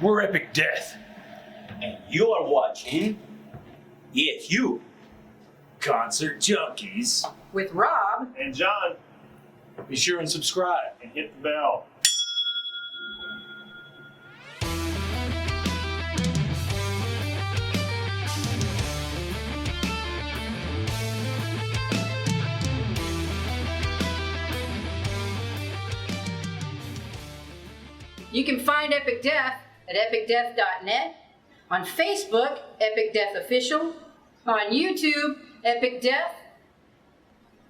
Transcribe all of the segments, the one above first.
We're Epic Death. And you are watching ESU Concert Junkies. With Rob and John. Be sure and subscribe. And hit the bell. You can find Epic Death at epicdeath.net, on Facebook, Epic Death Official, on YouTube, Epic Death,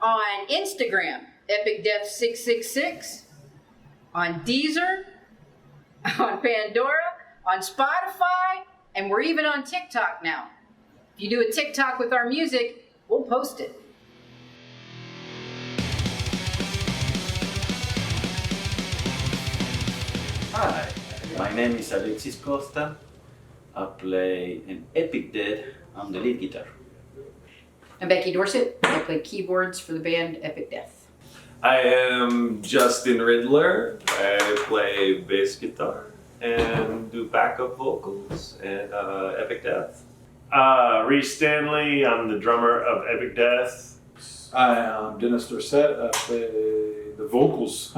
on Instagram, Epic Death 666, on Deezer, on Pandora, on Spotify, and we're even on TikTok now. If you do a TikTok with our music, we'll post it. Hi, my name is Alexis Costa. I play in Epic Death. I'm the lead guitar. I'm Becky Dorset. I play keyboards for the band Epic Death. I am Justin Riddler. I play bass guitar and do backup vocals in Epic Death. Reese Stanley, I'm the drummer of Epic Death. Hi, I'm Dennis Dorset. I play the vocals.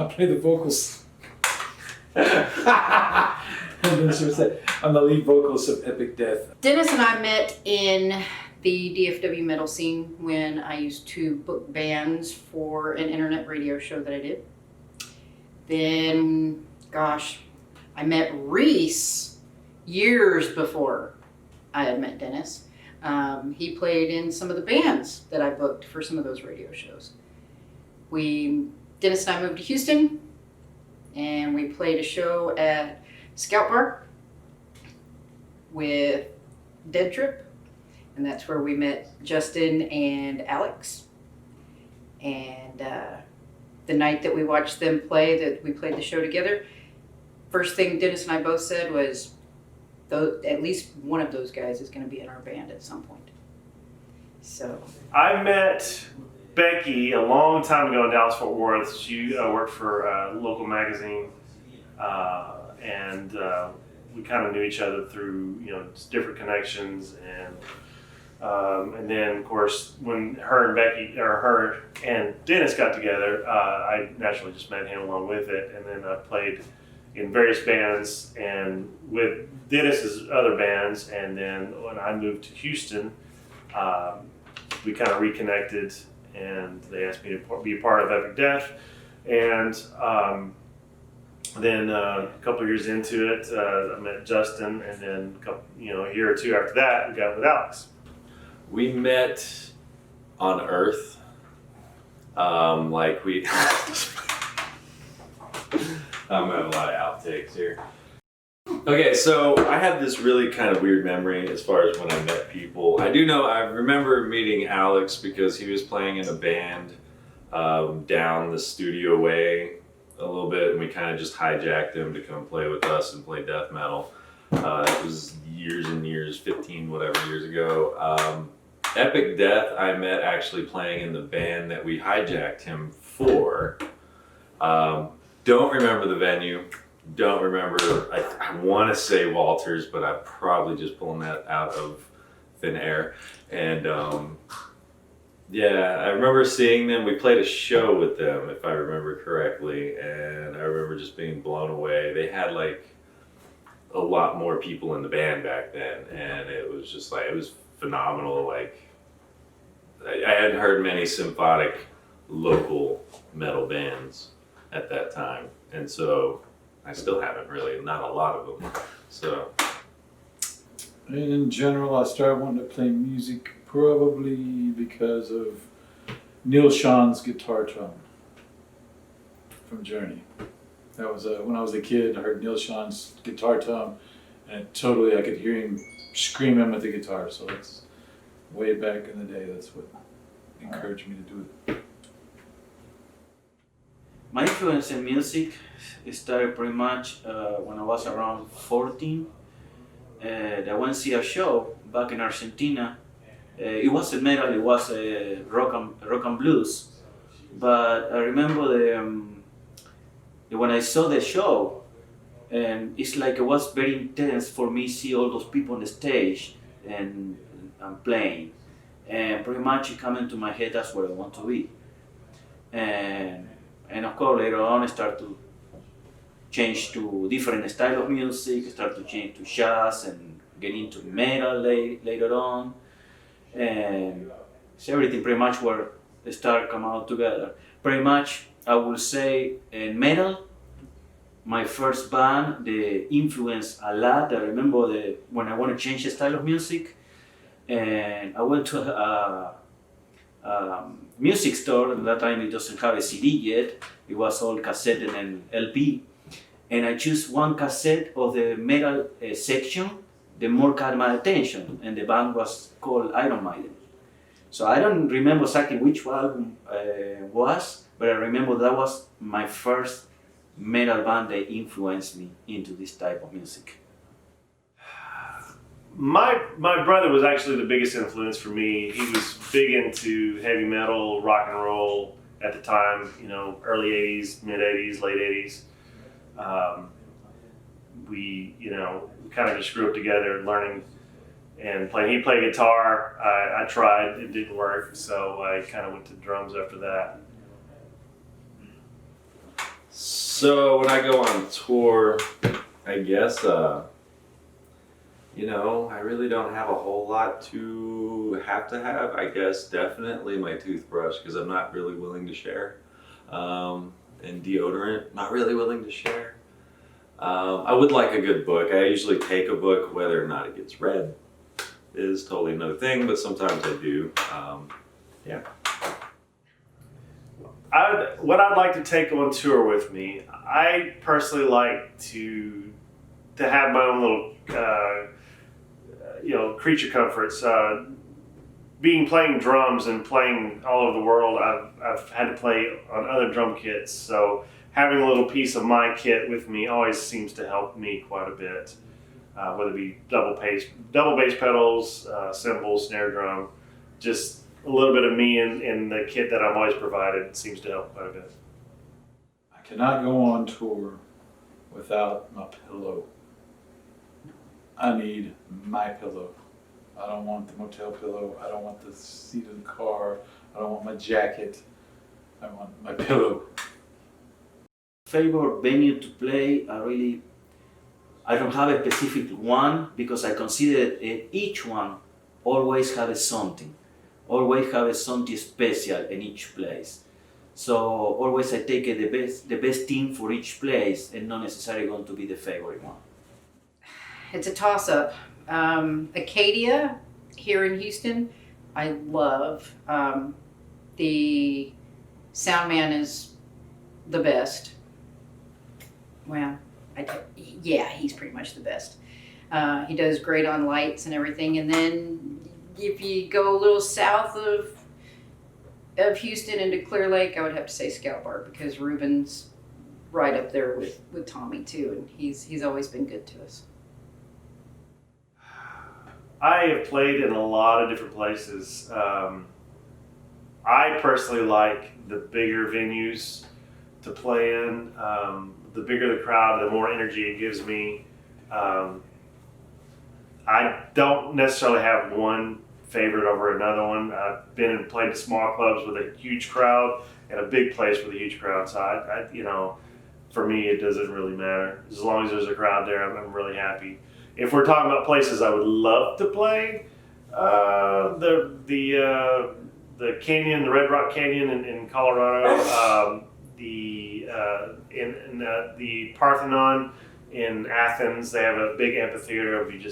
Dennis Dorset. I'm the lead vocalist of Epic Death. Dennis and I met in the DFW metal scene when I used to book bands for an internet radio show that I did. Then, I met Reese years before I had met Dennis. He played in some of the bands that I booked for some of those radio shows. Dennis and I moved to Houston, and we played a show at Scout Bar with Dead Trip. And that's where we met Justin and Alex. And the night that we watched them play, that we played the show together, first thing Dennis and I both said was, at least one of those guys is going to be in our band at some point. So I met Becky a long time ago in Dallas-Fort Worth. She worked for a local magazine, and we kind of knew each other through just different connections, and then of course when her and Dennis got together, I naturally just met him along with it, and then I played in various bands and with Dennis's other bands, and then when I moved to Houston, we kind of reconnected, and they asked me to be a part of Epic Death, and then a couple of years into it, I met Justin, and then a year or two after that, we got with Alex. We met on Earth. I'm gonna have a lot of outtakes here. Okay, so I have this really kind of weird memory as far as when I met people. I remember meeting Alex because he was playing in a band down the studio way a little bit, and we kind of just hijacked him to come play with us and play death metal. It was years and years, 15 whatever years ago. Epic Death I met actually playing in the band that we hijacked him for. Don't remember the venue. Don't remember, I want to say Walters, but I'm probably just pulling that out of thin air. And I remember seeing them. We played a show with them, if I remember correctly, and I remember just being blown away. They had a lot more people in the band back then, and it was just it was phenomenal. I hadn't heard many symphonic local metal bands at that time, and so I still haven't really, not a lot of them. So In general, I started wanting to play music probably because of Neil Sean's guitar tone from Journey. That was when I was a kid. I heard Neil Sean's guitar tone, and I could hear him screaming with the guitar. So that's way back in the day. That's what encouraged me to do it. My influence in music started pretty much when I was around 14. I went to see a show back in Argentina. It wasn't metal, it was rock and blues. But I remember when I saw the show, and it's like it was very intense for me see all those people on the stage and playing, and pretty much it came into my head that's where I want to be, and of course later on I start to change to different style of music, start to change to jazz and get into metal later on, and it's everything pretty much where the start come out together. Pretty much I will say in metal, my first band, they influenced a lot. I remember when I want to change the style of music, and I went to a music store. At that time, it doesn't have a CD yet. It was all cassette and an LP. And I choose one cassette of the metal section. The more caught my attention, and the band was called Iron Maiden. So I don't remember exactly which album was, but I remember that was my first metal band that influenced me into this type of music. My brother was actually the biggest influence for me. He was big into heavy metal, rock and roll at the time, you know, early 80s, mid 80s, late 80s. We kind of just grew up together learning and playing. He played guitar. I tried, it didn't work, so I kind of went to drums after that. So when I go on tour, I guess, I really don't have a whole lot to have. I guess definitely my toothbrush, because I'm not really willing to share. And deodorant, not really willing to share. I would like a good book. I usually take a book, whether or not it gets read is totally another thing, but sometimes I do. Yeah. What I'd like to take on tour with me, I personally like to have my own little, creature comforts. Playing drums and playing all over the world, I've had to play on other drum kits, so having a little piece of my kit with me always seems to help me quite a bit. Whether it be double bass pedals, cymbals, snare drum, just a little bit of me in the kit that I'm always provided seems to help quite a bit. I cannot go on tour without my pillow. I need my pillow. I don't want the motel pillow. I don't want the seat of the car. I don't want my jacket. I want my pillow. Favorite venue to play, I don't have a specific one because I consider each one always have something special in each place. So always I take the best thing for each place and not necessarily going to be the favorite one. It's a toss-up. Acadia here in Houston, I love. The sound man is the best. Well, he's pretty much the best. He does great on lights and everything. And then if you go a little south of Houston into Clear Lake, I would have to say Scout Bar, because Ruben's right up there with Tommy too, and he's always been good to us. I have played in a lot of different places. I personally like the bigger venues to play in. The bigger the crowd, the more energy it gives me. I don't necessarily have one favorite over another one. I've been and played small clubs with a huge crowd and a big place with a huge crowd. So for me, it doesn't really matter. As long as there's a crowd there, I'm really happy. If we're talking about places I would love to play, the canyon, the Red Rock Canyon in Colorado, the Parthenon in Athens. They have a big amphitheater. I would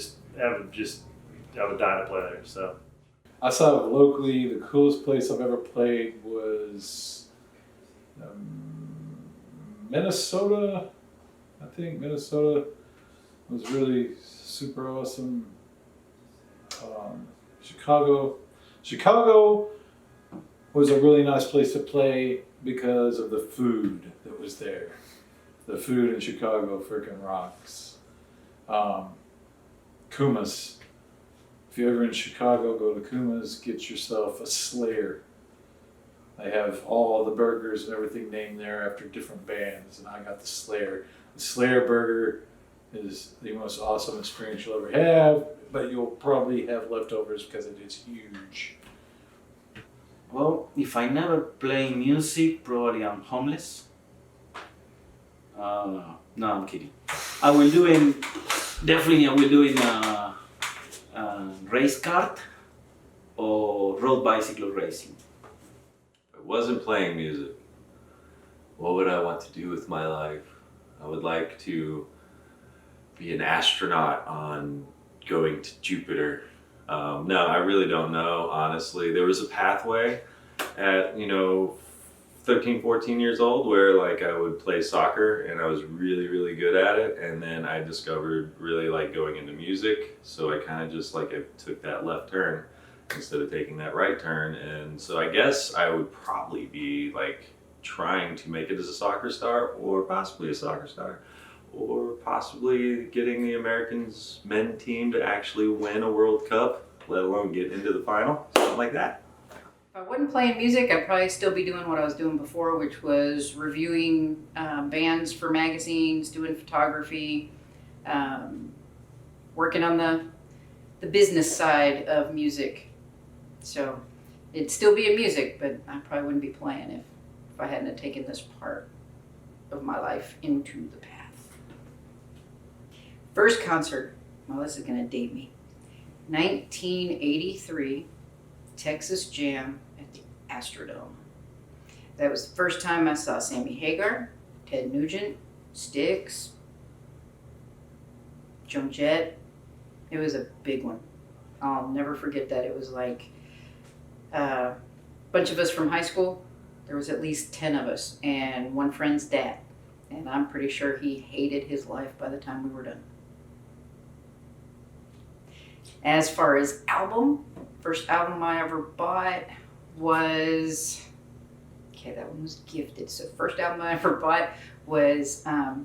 die to play there. So I saw locally the coolest place I've ever played was Minnesota. I think Minnesota was really super awesome. Chicago was a really nice place to play because of the food that was there. The food in Chicago freaking rocks. Kuma's. If you're ever in Chicago, go to Kuma's, get yourself a Slayer. They have all the burgers and everything named there after different bands, and I got the Slayer. The Slayer burger is the most awesome experience you'll ever have, but you'll probably have leftovers because it is huge. Well, if I never play music, probably I'm homeless. No, I'm kidding. I will do in race kart or road bicycle racing. If I wasn't playing music, what would I want to do with my life? I would like to be an astronaut on going to Jupiter. No, I really don't know, honestly. There was a pathway at, 13, 14 years old where like I would play soccer and I was really, really good at it. And then I discovered really like going into music. So I kind of just like I took that left turn instead of taking that right turn. And so I guess I would probably be like trying to make it as a soccer star or possibly a soccer star or possibly getting the Americans men team to actually win a World Cup, let alone get into the final, something like that. If I wasn't playing music, I'd probably still be doing what I was doing before, which was reviewing bands for magazines, doing photography, working on the business side of music. So it'd still be in music, but I probably wouldn't be playing if I hadn't have taken this part of my life into the path. First concert, well, this is going to date me. 1983, Texas Jam at the Astrodome. That was the first time I saw Sammy Hagar, Ted Nugent, Styx, Joan Jett. It was a big one. I'll never forget that. It was like a bunch of us from high school. There was at least 10 of us and one friend's dad. And I'm pretty sure he hated his life by the time we were done. As far as album, first album I ever bought was, that one was gifted. So first album I ever bought was a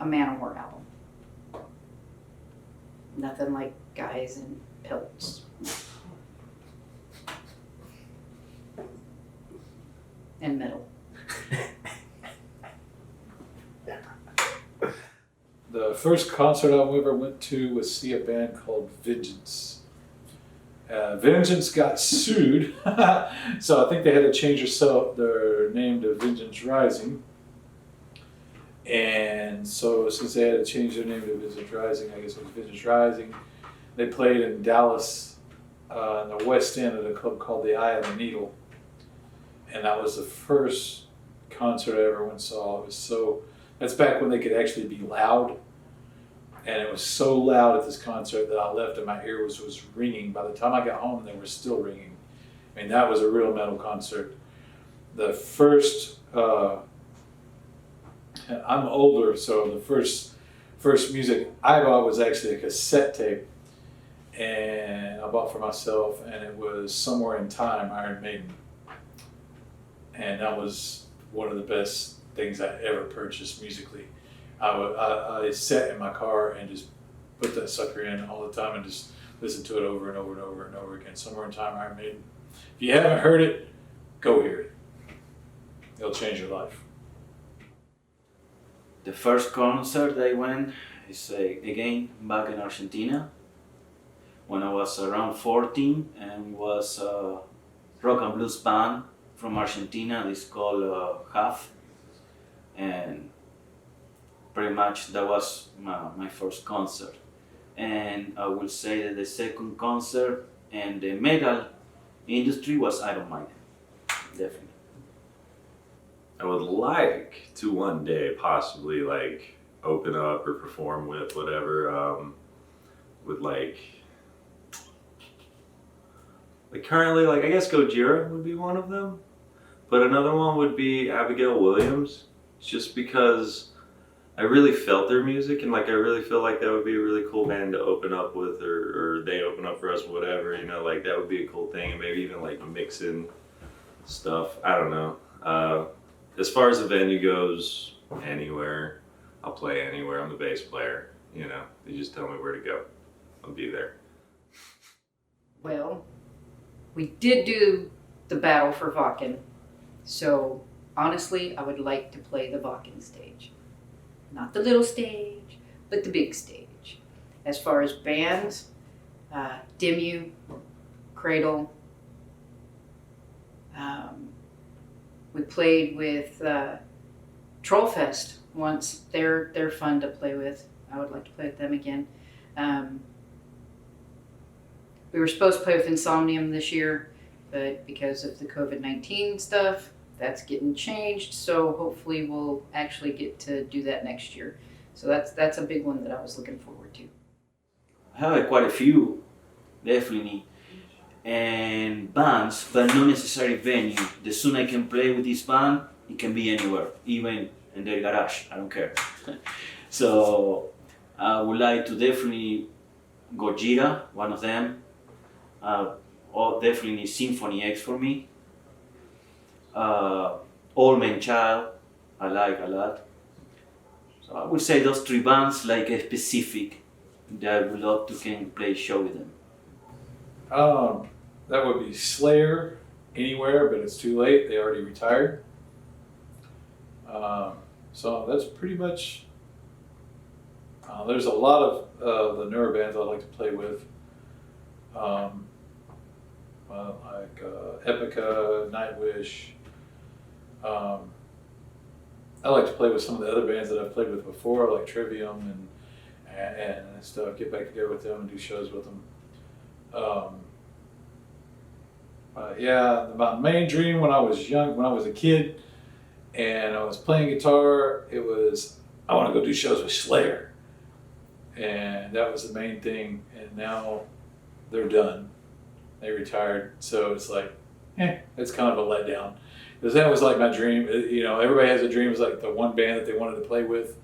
Manowar album. Nothing like guys in pelts. And metal. The first concert I ever went to was see a band called Vengeance. Vengeance got sued, so I think they had to change their name to Vengeance Rising. And so since they had to change their name to Vengeance Rising, I guess it was Vengeance Rising. They played in Dallas, in the west end of the club called the Eye of the Needle. And that was the first concert I ever went and saw. It was so, that's back when they could actually be loud. And it was so loud at this concert that I left and my ear was ringing. By the time I got home, they were still ringing. I mean, that was a real metal concert. The first, I'm older, so the first music I bought was actually a cassette tape. And I bought for myself, and it was Somewhere in Time, Iron Maiden. And that was one of the best things I ever purchased musically. I sat in my car and just put that sucker in all the time and just listened to it over and over and over and over again. Somewhere in Time, Iron Maiden. If you haven't heard it, go hear it. It'll change your life. The first concert I went is again back in Argentina when I was around 14, and was a rock and blues band from Argentina. It's called Half, and pretty much that was my first concert. And I will say that the second concert in the metal industry was Iron Maiden, definitely. I would like to one day possibly like open up or perform with whatever, with like currently, like I guess Gojira would be one of them, but another one would be Abigail Williams, just because I really felt their music and like I really feel like that would be a really cool band to open up with, or they open up for us, whatever, like that would be a cool thing, and maybe even like mix in stuff. I don't know. As far as the venue goes, anywhere, I'll play anywhere. I'm the bass player, they just tell me where to go. I'll be there. Well, we did do the battle for Wacken, so honestly, I would like to play the Wacken stage. Not the little stage, but the big stage. As far as bands, Dimmu, Cradle. We played with Trollfest once. They're fun to play with. I would like to play with them again. We were supposed to play with Insomnium this year, but because of the COVID-19 stuff, that's getting changed. So hopefully we'll actually get to do that next year. So that's a big one that I was looking forward to. I have quite a few, definitely, and bands, but not necessarily venue. The sooner I can play with this band, it can be anywhere, even in their garage. I don't care. So I would like to definitely Gojira, one of them. Or definitely Symphony X for me. Old Man Child, I like a lot. So I would say those three bands, like a specific, that I would love to can play a show with them. That would be Slayer, Anywhere, but it's too late. They already retired. So that's pretty much. There's a lot of the newer bands I like to play with. Like Epica, Nightwish. I like to play with some of the other bands that I've played with before, like Trivium and stuff. Get back together with them and do shows with them. Yeah, my main dream when I was young, when I was a kid, and I was playing guitar, it was I want to go do shows with Slayer, and that was the main thing. And now they're done. They retired, so it's like, it's kind of a letdown. Because that was like my dream. You know, everybody has a dream. It's like the one band that they wanted to play with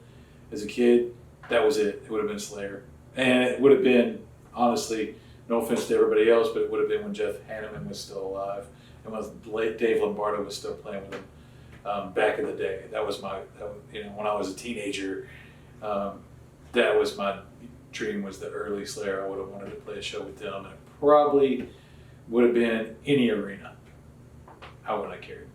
as a kid. That was it. It would have been Slayer. And it would have been, honestly, no offense to everybody else, but it would have been when Jeff Hanneman was still alive and when Dave Lombardo was still playing with him back in the day. That was when I was a teenager, that was my dream, was the early Slayer. I would have wanted to play a show with them. And it probably would have been any arena. How would I care?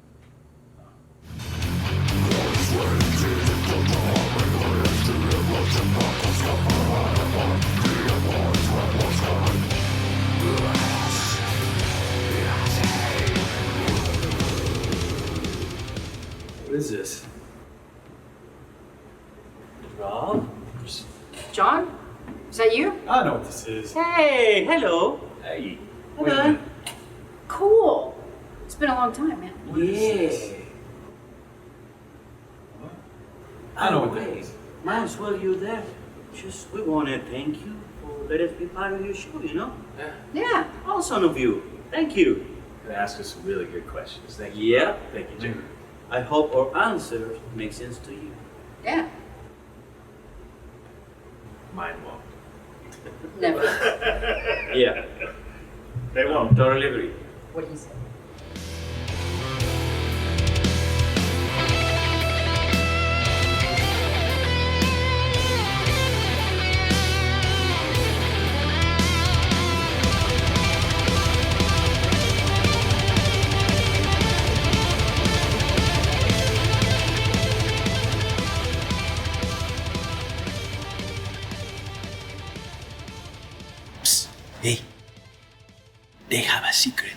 What is this? Rob? John, is that you? I know what this is. Hey, hello. Hey. Hold on. Cool. It's been a long time, man. Yeah. I know what that Hey, is. might as well you're there. Just, we want to thank you for letting us be part of your show, you know? Yeah. Awesome of you. Thank you. Gonna ask us some really good questions. Thank you. Yeah. Thank you, Jim. I hope our answers make sense to you. Yeah. Mine won't. Never. Yeah. They won't. Totally agree. What do you say? Hey, they have a secret.